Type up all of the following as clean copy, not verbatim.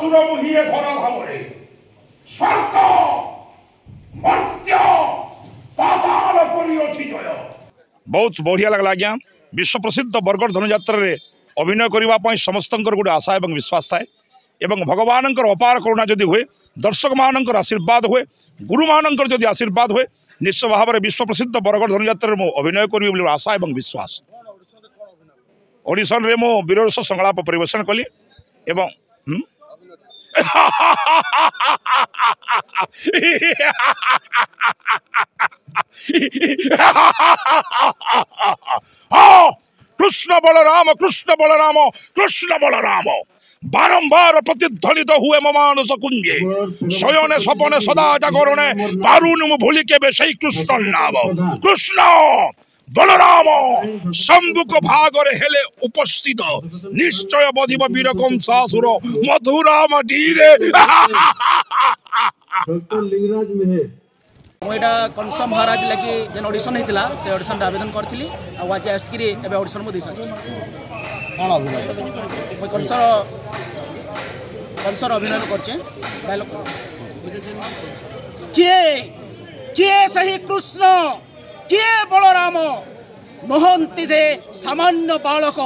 असुर मुहिए धरा भावरे स्वर्ग मर्त्य पाताल करियोछि जय। बहुत बढ़िया लगला आज्ञा। विश्व प्रसिद्ध बरगड़ धनुयात्रा रे अभिनय करने समस्त गोटे आशा और विश्वास थाए एवं भगवान अपार करुणा जदि हुए दर्शक मान आशीर्वाद हुए गुरु मान जदि आशीर्वाद हुए निश्चय भाव में विश्व प्रसिद्ध बरगड़ धनुयात्रा में अभिनय करी बोली आशा और विश्वास। ऑडिशन रे मो वीररस संलाप परिवेशन कली एवं कृष्ण बलराम कृष्ण बलराम कृष्ण बलराम बारंबार प्रतिध्वनित हुए ममानस कुंजे शयने सपने सदा जागरणे पारुनि मु भूली के बेसई कृष्ण नाम कृष्ण बलराम शंभुक भागरे हेले उपस्थित निश्चय बधिब वीर कंसासुर मधुरा मधीरे। मुझा कंस महाराज लगी जेन ऑडिशन होता से ऑडिशन आवेदन करी आज आसिक ऑडिशन मुझे सारी कौन अभिनय कंसर अभिनय करचे डायलॉग किए सही कृष्ण किए बलराम नहंती से सामान्य बालक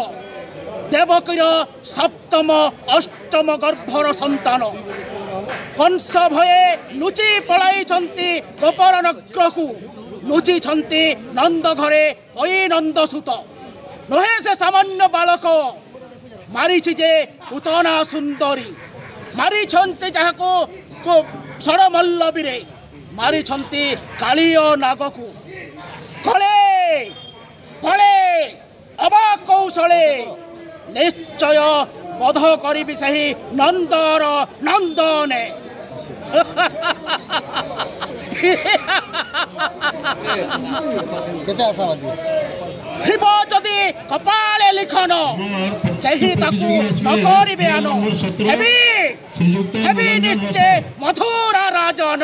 देवकीर सप्तम अष्टम गर्भर संतान कंस भये लुचि पलाई गोपर नग्र को लुचि नंद घरे हई नंदसुत नहे से सामान्य बालक मारी जे उतना सुंदरी मारी जहाँ षड़मल्लवी मारी कालीय नाग को कले कले अबा कौशले निश्चय बध करी सही नंदर नंदने। थिब जदि कपाले लिखन कहीं ताकू न करिबे आन हेबी निश्चय मथुरा राजन।